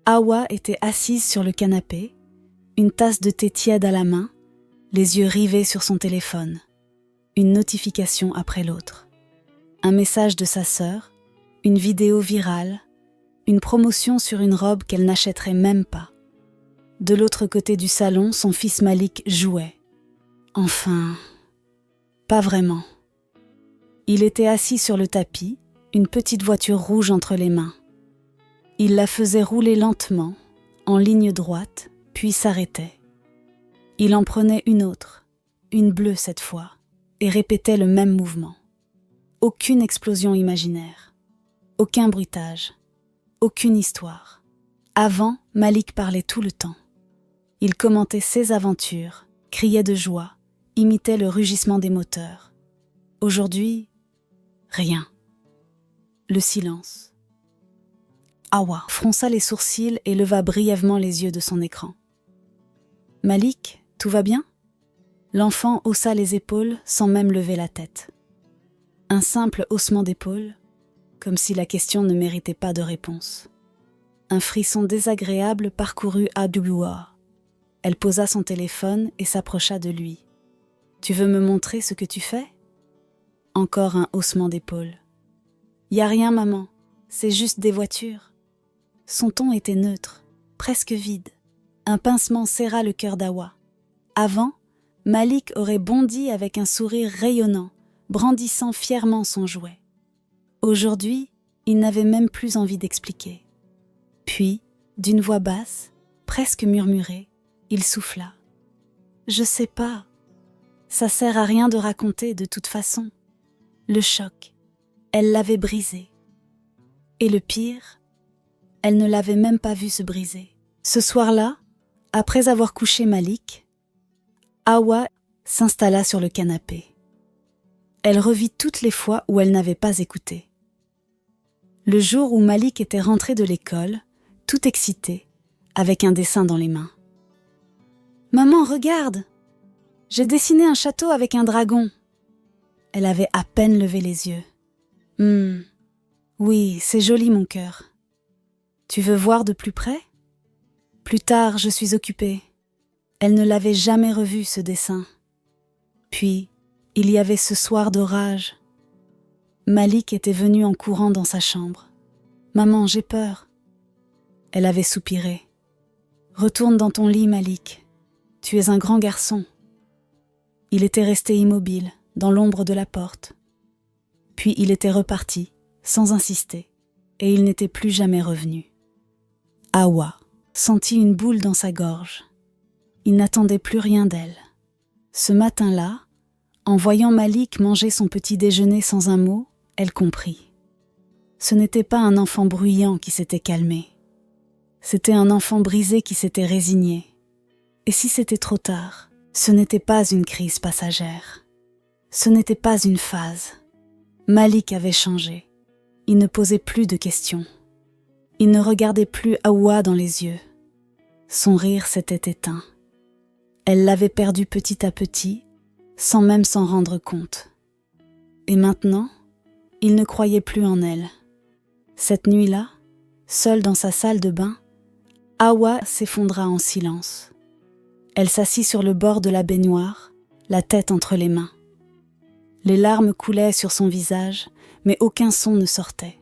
Hawa était assise sur le canapé, une tasse de thé tiède à la main, les yeux rivés sur son téléphone. Une notification après l'autre. Un message de sa sœur, une vidéo virale, une promotion sur une robe qu'elle n'achèterait même pas. De l'autre côté du salon, son fils Malik jouait. Enfin, pas vraiment. Il était assis sur le tapis, une petite voiture rouge entre les mains. Il la faisait rouler lentement, en ligne droite, puis s'arrêtait. Il en prenait une autre, une bleue cette fois, et répétait le même mouvement. Aucune explosion imaginaire, aucun bruitage, aucune histoire. Avant, Malik parlait tout le temps. Il commentait ses aventures, criait de joie, imitait le rugissement des moteurs. Aujourd'hui, rien. Le silence. Hawa fronça les sourcils et leva brièvement les yeux de son écran. « Malik, tout va bien ?» L'enfant haussa les épaules sans même lever la tête. Un simple haussement d'épaules, comme si la question ne méritait pas de réponse. Un frisson désagréable parcourut Abdullah. Elle posa son téléphone et s'approcha de lui. « Tu veux me montrer ce que tu fais ?» Encore un haussement d'épaules. « Y a rien, maman, c'est juste des voitures. » Son ton était neutre, presque vide. Un pincement serra le cœur d'Hawa. Avant, Malik aurait bondi avec un sourire rayonnant, brandissant fièrement son jouet. Aujourd'hui, il n'avait même plus envie d'expliquer. Puis, d'une voix basse, presque murmurée, il souffla. « Je sais pas. Ça sert à rien de raconter de toute façon. » Le choc, elle l'avait brisé. Et le pire, elle ne l'avait même pas vu se briser. Ce soir-là, après avoir couché Malik, Hawa s'installa sur le canapé. Elle revit toutes les fois où elle n'avait pas écouté. Le jour où Malik était rentré de l'école, tout excité, avec un dessin dans les mains. « Maman, regarde! J'ai dessiné un château avec un dragon. » Elle avait à peine levé les yeux. « Oui, c'est joli mon cœur. Tu veux voir de plus près ? Plus tard, je suis occupée. » Elle ne l'avait jamais revu, ce dessin. Puis, il y avait ce soir d'orage. Malik était venu en courant dans sa chambre. « Maman, j'ai peur. » Elle avait soupiré. « Retourne dans ton lit, Malik. Tu es un grand garçon. » Il était resté immobile, dans l'ombre de la porte. Puis il était reparti, sans insister, et il n'était plus jamais revenu. Hawa sentit une boule dans sa gorge. Il n'attendait plus rien d'elle. Ce matin-là, en voyant Malik manger son petit déjeuner sans un mot, elle comprit. Ce n'était pas un enfant bruyant qui s'était calmé. C'était un enfant brisé qui s'était résigné. Et si c'était trop tard, ce n'était pas une crise passagère. Ce n'était pas une phase. Malik avait changé. Il ne posait plus de questions. Il ne regardait plus Hawa dans les yeux. Son rire s'était éteint. Elle l'avait perdu petit à petit, sans même s'en rendre compte. Et maintenant, il ne croyait plus en elle. Cette nuit-là, seule dans sa salle de bain, Hawa s'effondra en silence. Elle s'assit sur le bord de la baignoire, la tête entre les mains. Les larmes coulaient sur son visage, mais aucun son ne sortait.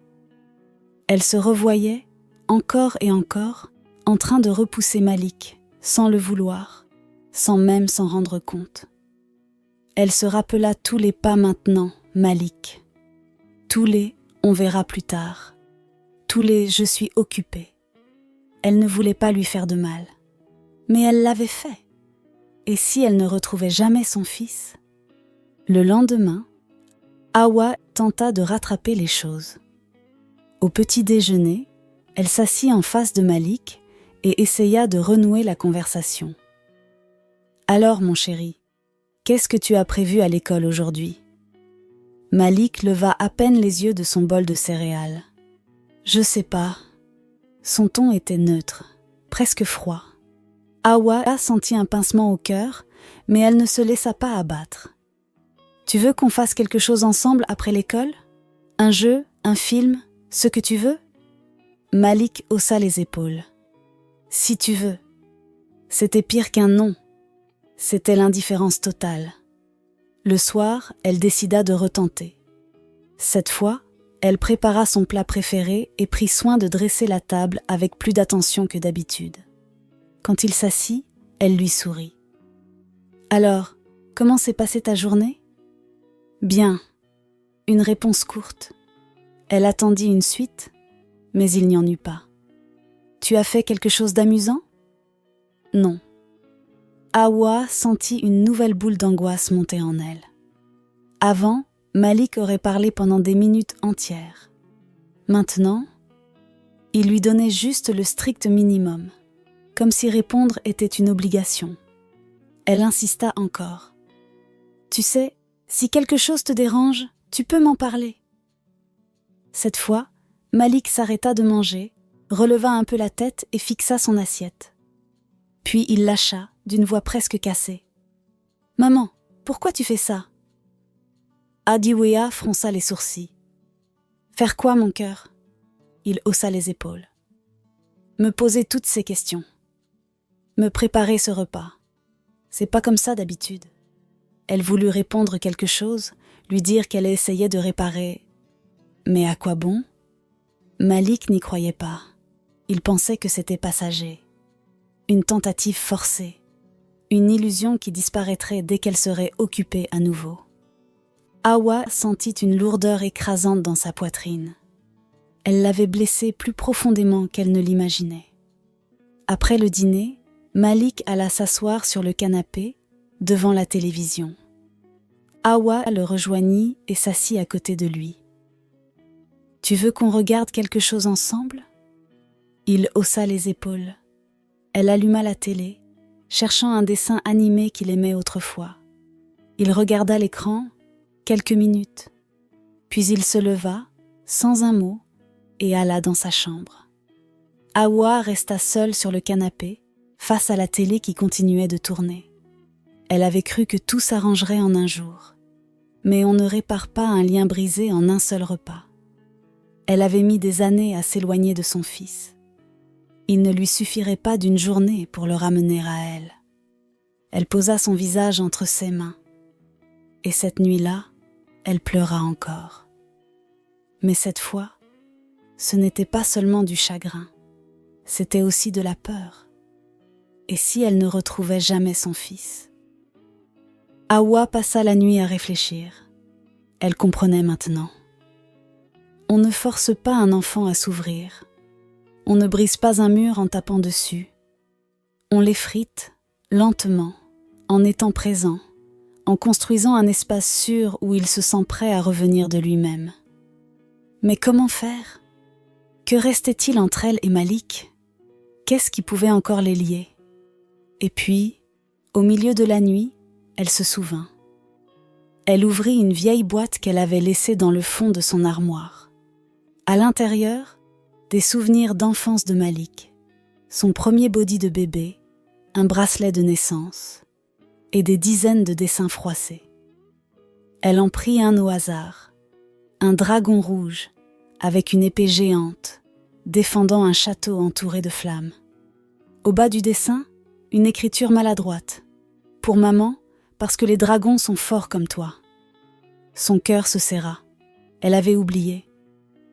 Elle se revoyait, encore et encore, en train de repousser Malik, sans le vouloir, sans même s'en rendre compte. Elle se rappela tous les pas maintenant, Malik. Tous les « on verra plus tard ». Tous les « je suis occupée ». Elle ne voulait pas lui faire de mal. Mais elle l'avait fait. Et si elle ne retrouvait jamais son fils ? Le lendemain, Hawa tenta de rattraper les choses. Au petit déjeuner, elle s'assit en face de Malik et essaya de renouer la conversation. « Alors, mon chéri, qu'est-ce que tu as prévu à l'école aujourd'hui ?» Malik leva à peine les yeux de son bol de céréales. « Je sais pas. » Son ton était neutre, presque froid. Hawa sentit un pincement au cœur, mais elle ne se laissa pas abattre. « Tu veux qu'on fasse quelque chose ensemble après l'école ? Un jeu, un film, ce que tu veux ?» Malik haussa les épaules. Si tu veux. C'était pire qu'un non. C'était l'indifférence totale. Le soir, elle décida de retenter. Cette fois, elle prépara son plat préféré et prit soin de dresser la table avec plus d'attention que d'habitude. Quand il s'assit, elle lui sourit. « Alors, comment s'est passée ta journée ?»« Bien. » Une réponse courte. Elle attendit une suite, mais il n'y en eut pas. « Tu as fait quelque chose d'amusant ?» Non. Hawa sentit une nouvelle boule d'angoisse monter en elle. Avant, Malik aurait parlé pendant des minutes entières. Maintenant, il lui donnait juste le strict minimum, comme si répondre était une obligation. Elle insista encore. « Tu sais, si quelque chose te dérange, tu peux m'en parler. » Cette fois, Malik s'arrêta de manger, releva un peu la tête et fixa son assiette. Puis il lâcha, d'une voix presque cassée. « Maman, pourquoi tu fais ça ?» Adiwea fronça les sourcils. « Faire quoi, mon cœur ?» Il haussa les épaules. « Me poser toutes ces questions. Me préparer ce repas. C'est pas comme ça d'habitude. » Elle voulut répondre quelque chose, lui dire qu'elle essayait de réparer. Mais à quoi bon ? Malik n'y croyait pas. Il pensait que c'était passager. Une tentative forcée. Une illusion qui disparaîtrait dès qu'elle serait occupée à nouveau. Hawa sentit une lourdeur écrasante dans sa poitrine. Elle l'avait blessée plus profondément qu'elle ne l'imaginait. Après le dîner, Malik alla s'asseoir sur le canapé, devant la télévision. Hawa le rejoignit et s'assit à côté de lui. « Tu veux qu'on regarde quelque chose ensemble ?» Il haussa les épaules. Elle alluma la télé, cherchant un dessin animé qu'il aimait autrefois. Il regarda l'écran quelques minutes, puis il se leva, sans un mot, et alla dans sa chambre. Hawa resta seule sur le canapé, face à la télé qui continuait de tourner. Elle avait cru que tout s'arrangerait en un jour. Mais on ne répare pas un lien brisé en un seul repas. Elle avait mis des années à s'éloigner de son fils. Il ne lui suffirait pas d'une journée pour le ramener à elle. Elle posa son visage entre ses mains. Et cette nuit-là, elle pleura encore. Mais cette fois, ce n'était pas seulement du chagrin, c'était aussi de la peur. Et si elle ne retrouvait jamais son fils ? Hawa passa la nuit à réfléchir. Elle comprenait maintenant. On ne force pas un enfant à s'ouvrir. On ne brise pas un mur en tapant dessus. On l'effrite, lentement, en étant présent, en construisant un espace sûr où il se sent prêt à revenir de lui-même. Mais comment faire ? Que restait-il entre elle et Malik ? Qu'est-ce qui pouvait encore les lier ? Et puis, au milieu de la nuit, elle se souvint. Elle ouvrit une vieille boîte qu'elle avait laissée dans le fond de son armoire. À l'intérieur, des souvenirs d'enfance de Malik, son premier body de bébé, un bracelet de naissance et des dizaines de dessins froissés. Elle en prit un au hasard, un dragon rouge avec une épée géante, défendant un château entouré de flammes. Au bas du dessin, une écriture maladroite. « Pour maman, parce que les dragons sont forts comme toi. » Son cœur se serra. Elle avait oublié.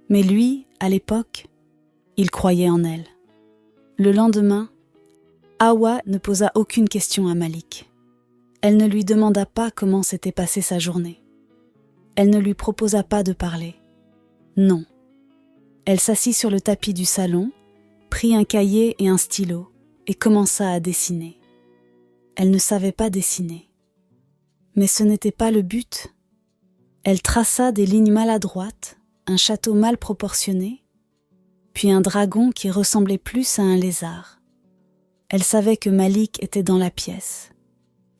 Mais lui, à l'époque, il croyait en elle. Le lendemain, Hawa ne posa aucune question à Malik. Elle ne lui demanda pas comment s'était passée sa journée. Elle ne lui proposa pas de parler. Non. Elle s'assit sur le tapis du salon, prit un cahier et un stylo et commença à dessiner. Elle ne savait pas dessiner. Mais ce n'était pas le but. Elle traça des lignes maladroites, un château mal proportionné, puis un dragon qui ressemblait plus à un lézard. Elle savait que Malik était dans la pièce.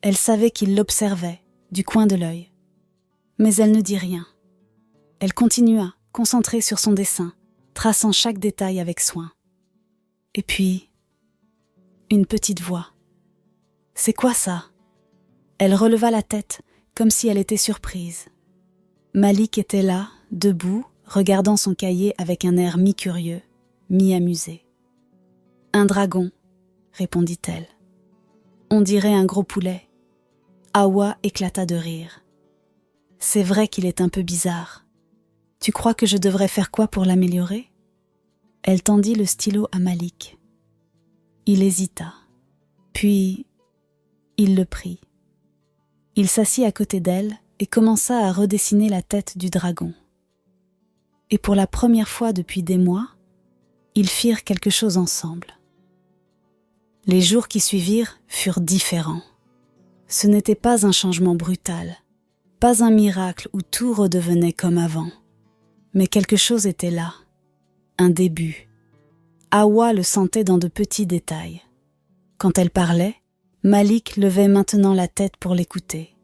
Elle savait qu'il l'observait, du coin de l'œil. Mais elle ne dit rien. Elle continua, concentrée sur son dessin, traçant chaque détail avec soin. Et puis, une petite voix. « C'est quoi ça ?» Elle releva la tête, comme si elle était surprise. Malik était là, debout, regardant son cahier avec un air mi-curieux, mi-amusé. « Un dragon », répondit-elle. On dirait un gros poulet. Hawa éclata de rire. C'est vrai qu'il est un peu bizarre. Tu crois que je devrais faire quoi pour l'améliorer ? Elle tendit le stylo à Malik. Il hésita. Puis, il le prit. Il s'assit à côté d'elle et commença à redessiner la tête du dragon. Et pour la première fois depuis des mois, ils firent quelque chose ensemble. Les jours qui suivirent furent différents. Ce n'était pas un changement brutal, pas un miracle où tout redevenait comme avant. Mais quelque chose était là, un début. Hawa le sentait dans de petits détails. Quand elle parlait, Malik levait maintenant la tête pour l'écouter.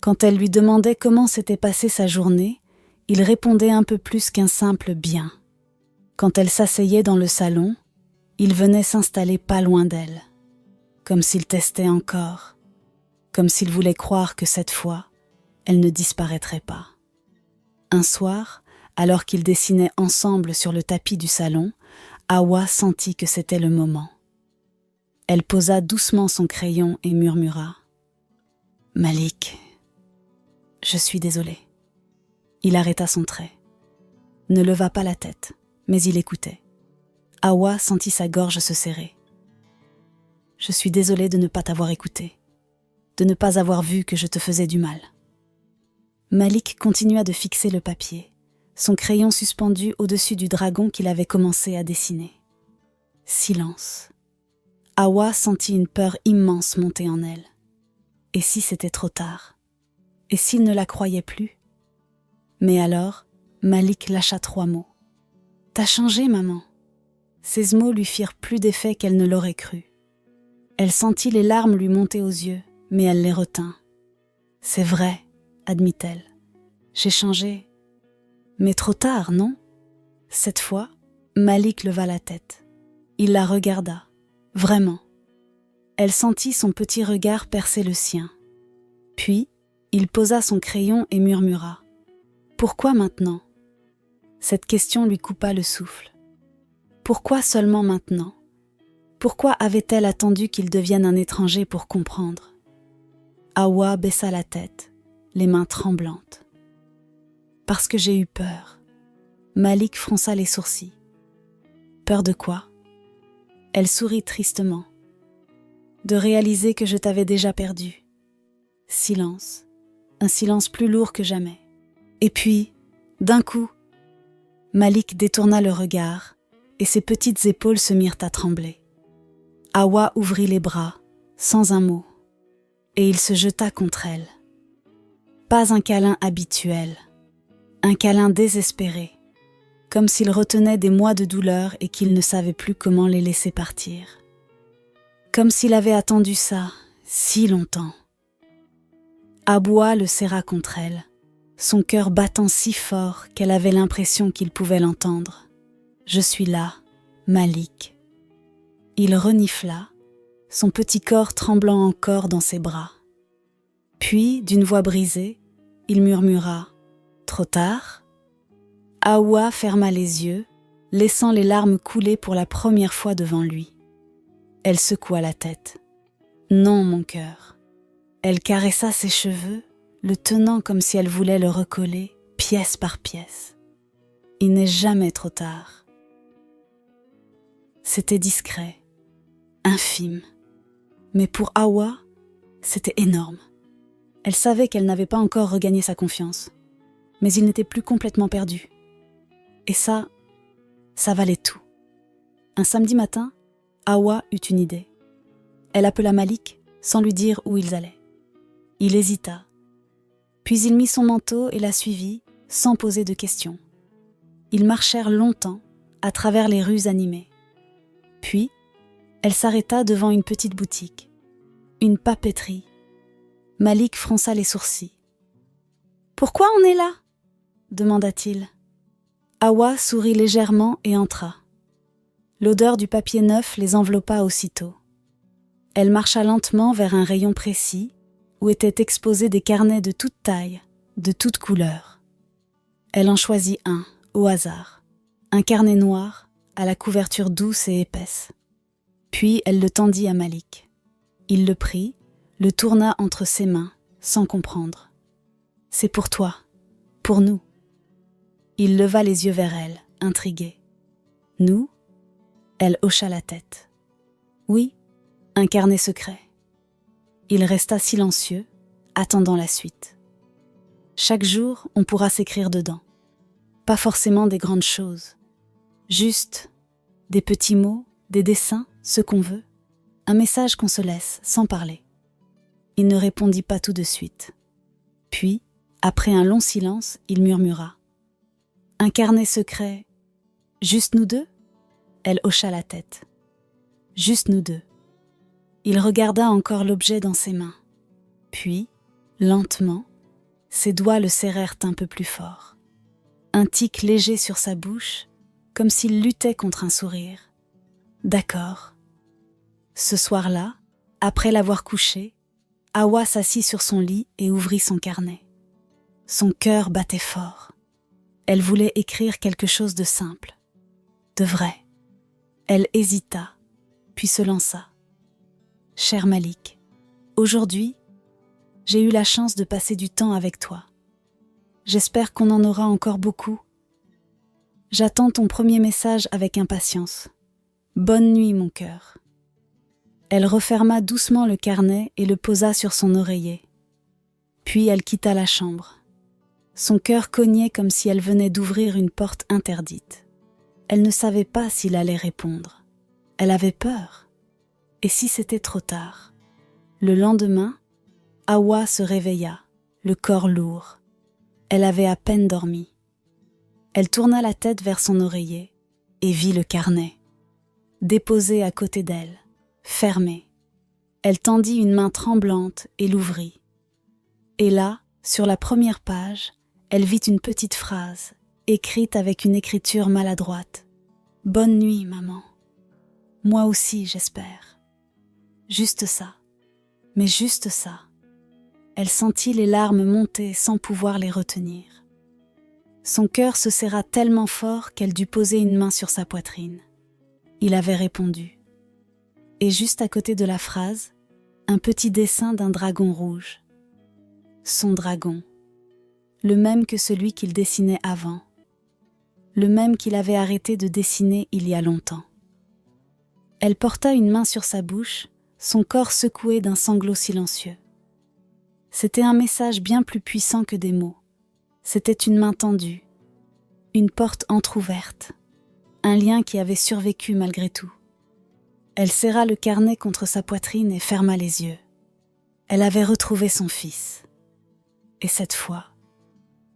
Quand elle lui demandait comment s'était passée sa journée, il répondait un peu plus qu'un simple « bien ». Quand elle s'asseyait dans le salon, il venait s'installer pas loin d'elle, comme s'il testait encore, comme s'il voulait croire que cette fois, elle ne disparaîtrait pas. Un soir, alors qu'ils dessinaient ensemble sur le tapis du salon, Hawa sentit que c'était le moment. Elle posa doucement son crayon et murmura « Malik, je suis désolée. » Il arrêta son trait. Ne leva pas la tête, mais il écoutait. Hawa sentit sa gorge se serrer. « Je suis désolée de ne pas t'avoir écouté, de ne pas avoir vu que je te faisais du mal. » Malik continua de fixer le papier, son crayon suspendu au-dessus du dragon qu'il avait commencé à dessiner. Silence. Hawa sentit une peur immense monter en elle. Et si c'était trop tard ? Et s'il ne la croyait plus ? Mais alors, Malik lâcha 3 mots. « T'as changé, maman !» Ces mots lui firent plus d'effet qu'elle ne l'aurait cru. Elle sentit les larmes lui monter aux yeux, mais elle les retint. « C'est vrai, » admit-elle. « J'ai changé. Mais trop tard, non ?» Cette fois, Malik leva la tête. Il la regarda, vraiment. Elle sentit son petit regard percer le sien. Puis, il posa son crayon et murmura « Pourquoi maintenant ?» Cette question lui coupa le souffle. Pourquoi seulement maintenant ? Pourquoi avait-elle attendu qu'il devienne un étranger pour comprendre ? Hawa baissa la tête, les mains tremblantes. « Parce que j'ai eu peur. » Malik fronça les sourcils. « Peur de quoi ?» Elle sourit tristement. « De réaliser que je t'avais déjà perdu. » Silence, un silence plus lourd que jamais. Et puis, d'un coup, Malik détourna le regard et ses petites épaules se mirent à trembler. Hawa ouvrit les bras, sans un mot, et il se jeta contre elle. Pas un câlin habituel, un câlin désespéré, comme s'il retenait des mois de douleur et qu'il ne savait plus comment les laisser partir. Comme s'il avait attendu ça si longtemps. Hawa le serra contre elle, son cœur battant si fort qu'elle avait l'impression qu'il pouvait l'entendre. « Je suis là, Malik. » Il renifla, son petit corps tremblant encore dans ses bras. Puis, d'une voix brisée, il murmura « Trop tard ?» Hawa ferma les yeux, laissant les larmes couler pour la première fois devant lui. Elle secoua la tête. « Non, mon cœur. » Elle caressa ses cheveux, le tenant comme si elle voulait le recoller, pièce par pièce. Il n'est jamais trop tard. C'était discret, infime. Mais pour Hawa, c'était énorme. Elle savait qu'elle n'avait pas encore regagné sa confiance. Mais il n'était plus complètement perdu. Et ça valait tout. Un samedi matin, Hawa eut une idée. Elle appela Malik sans lui dire où ils allaient. Il hésita. Puis il mit son manteau et la suivit, sans poser de questions. Ils marchèrent longtemps, à travers les rues animées. Puis, elle s'arrêta devant une petite boutique. Une papeterie. Malik fronça les sourcils. « Pourquoi on est là ?» demanda-t-il. Hawa sourit légèrement et entra. L'odeur du papier neuf les enveloppa aussitôt. Elle marcha lentement vers un rayon précis où étaient exposés des carnets de toute taille, de toutes couleurs. Elle en choisit un, au hasard, un carnet noir, à la couverture douce et épaisse. Puis elle le tendit à Malik. Il le prit, le tourna entre ses mains, sans comprendre. « C'est pour toi, pour nous. » Il leva les yeux vers elle, intrigué. « Nous ?» Elle hocha la tête. « Oui, un carnet secret. » Il resta silencieux, attendant la suite. Chaque jour, on pourra s'écrire dedans. Pas forcément des grandes choses. Juste des petits mots, des dessins, ce qu'on veut. Un message qu'on se laisse, sans parler. Il ne répondit pas tout de suite. Puis, après un long silence, il murmura. « Un carnet secret, juste nous deux ?» Elle hocha la tête. « Juste nous deux. » Il regarda encore l'objet dans ses mains. Puis, lentement, ses doigts le serrèrent un peu plus fort. Un tic léger sur sa bouche, comme s'il luttait contre un sourire. D'accord. Ce soir-là, après l'avoir couché, Hawa s'assit sur son lit et ouvrit son carnet. Son cœur battait fort. Elle voulait écrire quelque chose de simple, de vrai. Elle hésita, puis se lança. « Cher Malik, aujourd'hui, j'ai eu la chance de passer du temps avec toi. J'espère qu'on en aura encore beaucoup. J'attends ton premier message avec impatience. Bonne nuit, mon cœur. » Elle referma doucement le carnet et le posa sur son oreiller. Puis elle quitta la chambre. Son cœur cognait comme si elle venait d'ouvrir une porte interdite. Elle ne savait pas s'il allait répondre. Elle avait peur. Et si c'était trop tard? Le lendemain, Hawa se réveilla, le corps lourd. Elle avait à peine dormi. Elle tourna la tête vers son oreiller et vit le carnet, déposé à côté d'elle, fermé. Elle tendit une main tremblante et l'ouvrit. Et là, sur la première page, elle vit une petite phrase, écrite avec une écriture maladroite. « Bonne nuit, maman. Moi aussi, j'espère. » Juste ça, mais juste ça. Elle sentit les larmes monter sans pouvoir les retenir. Son cœur se serra tellement fort qu'elle dut poser une main sur sa poitrine. Il avait répondu. Et juste à côté de la phrase, un petit dessin d'un dragon rouge. Son dragon, le même que celui qu'il dessinait avant, le même qu'il avait arrêté de dessiner il y a longtemps. Elle porta une main sur sa bouche, son corps secoué d'un sanglot silencieux. C'était un message bien plus puissant que des mots. C'était une main tendue, une porte entr'ouverte, un lien qui avait survécu malgré tout. Elle serra le carnet contre sa poitrine et ferma les yeux. Elle avait retrouvé son fils. Et cette fois,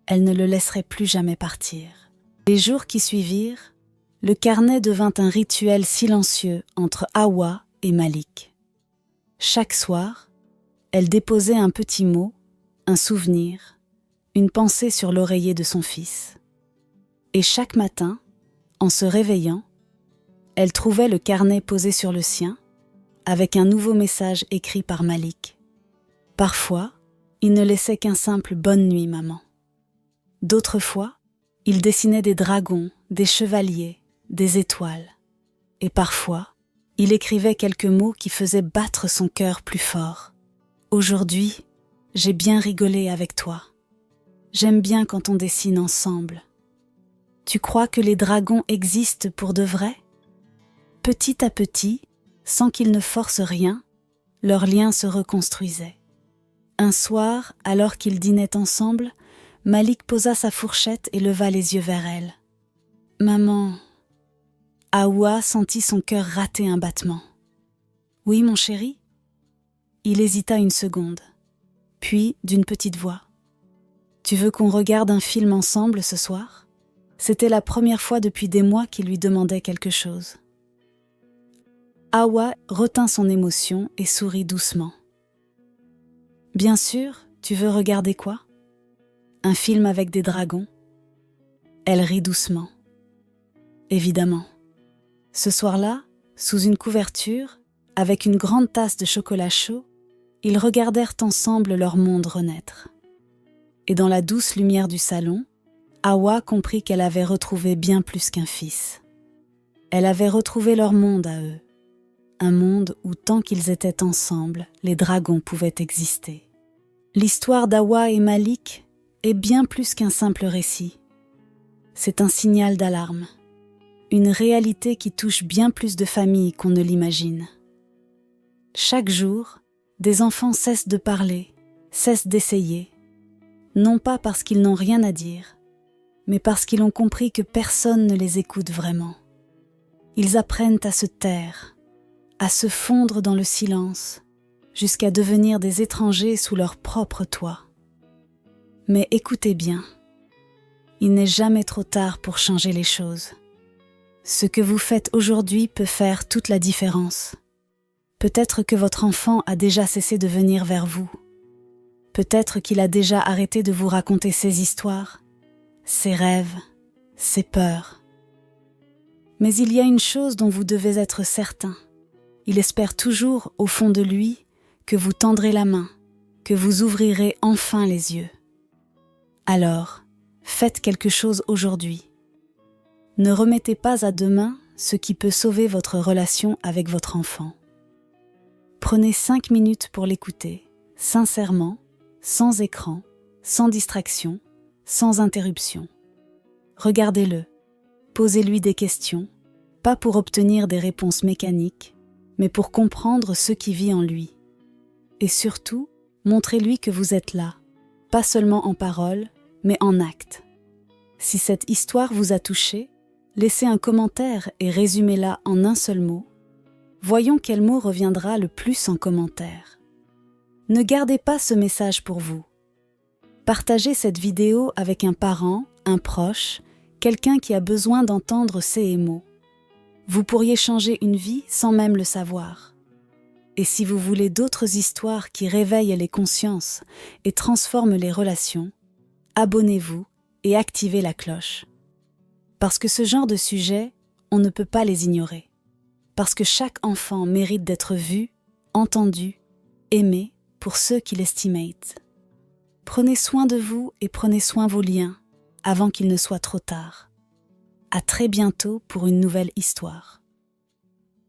elle ne le laisserait plus jamais partir. Les jours qui suivirent, le carnet devint un rituel silencieux entre Hawa et Malik. Chaque soir, elle déposait un petit mot, un souvenir, une pensée sur l'oreiller de son fils. Et chaque matin, en se réveillant, elle trouvait le carnet posé sur le sien, avec un nouveau message écrit par Malik. Parfois, il ne laissait qu'un simple « bonne nuit, maman ». D'autres fois, il dessinait des dragons, des chevaliers, des étoiles. Et parfois, il écrivait quelques mots qui faisaient battre son cœur plus fort. « Aujourd'hui, j'ai bien rigolé avec toi. J'aime bien quand on dessine ensemble. Tu crois que les dragons existent pour de vrai ?» Petit à petit, sans qu'ils ne forcent rien, leur lien se reconstruisait. Un soir, alors qu'ils dînaient ensemble, Malik posa sa fourchette et leva les yeux vers elle. « Maman... » Hawa sentit son cœur rater un battement. « Oui, mon chéri ?» Il hésita une seconde. Puis, d'une petite voix. « Tu veux qu'on regarde un film ensemble ce soir ?» C'était la première fois depuis des mois qu'il lui demandait quelque chose. Hawa retint son émotion et sourit doucement. « Bien sûr, tu veux regarder quoi ? Un film avec des dragons ?» Elle rit doucement. « Évidemment. » Ce soir-là, sous une couverture, avec une grande tasse de chocolat chaud, ils regardèrent ensemble leur monde renaître. Et dans la douce lumière du salon, Hawa comprit qu'elle avait retrouvé bien plus qu'un fils. Elle avait retrouvé leur monde à eux, un monde où tant qu'ils étaient ensemble, les dragons pouvaient exister. L'histoire d'Hawa et Malik est bien plus qu'un simple récit. C'est un signal d'alarme, une réalité qui touche bien plus de familles qu'on ne l'imagine. Chaque jour, des enfants cessent de parler, cessent d'essayer, non pas parce qu'ils n'ont rien à dire, mais parce qu'ils ont compris que personne ne les écoute vraiment. Ils apprennent à se taire, à se fondre dans le silence, jusqu'à devenir des étrangers sous leur propre toit. Mais écoutez bien, il n'est jamais trop tard pour changer les choses. Ce que vous faites aujourd'hui peut faire toute la différence. Peut-être que votre enfant a déjà cessé de venir vers vous. Peut-être qu'il a déjà arrêté de vous raconter ses histoires, ses rêves, ses peurs. Mais il y a une chose dont vous devez être certain. Il espère toujours, au fond de lui, que vous tendrez la main, que vous ouvrirez enfin les yeux. Alors, faites quelque chose aujourd'hui. Ne remettez pas à demain ce qui peut sauver votre relation avec votre enfant. Prenez 5 minutes pour l'écouter, sincèrement, sans écran, sans distraction, sans interruption. Regardez-le, posez-lui des questions, pas pour obtenir des réponses mécaniques, mais pour comprendre ce qui vit en lui. Et surtout, montrez-lui que vous êtes là, pas seulement en parole, mais en acte. Si cette histoire vous a touché, laissez un commentaire et résumez-la en un seul mot. Voyons quel mot reviendra le plus en commentaire. Ne gardez pas ce message pour vous. Partagez cette vidéo avec un parent, un proche, quelqu'un qui a besoin d'entendre ces mots. Vous pourriez changer une vie sans même le savoir. Et si vous voulez d'autres histoires qui réveillent les consciences et transforment les relations, abonnez-vous et activez la cloche. Parce que ce genre de sujets, on ne peut pas les ignorer. Parce que chaque enfant mérite d'être vu, entendu, aimé pour ceux qui l'estimate. Prenez soin de vous et prenez soin vos liens avant qu'il ne soit trop tard. À très bientôt pour une nouvelle histoire.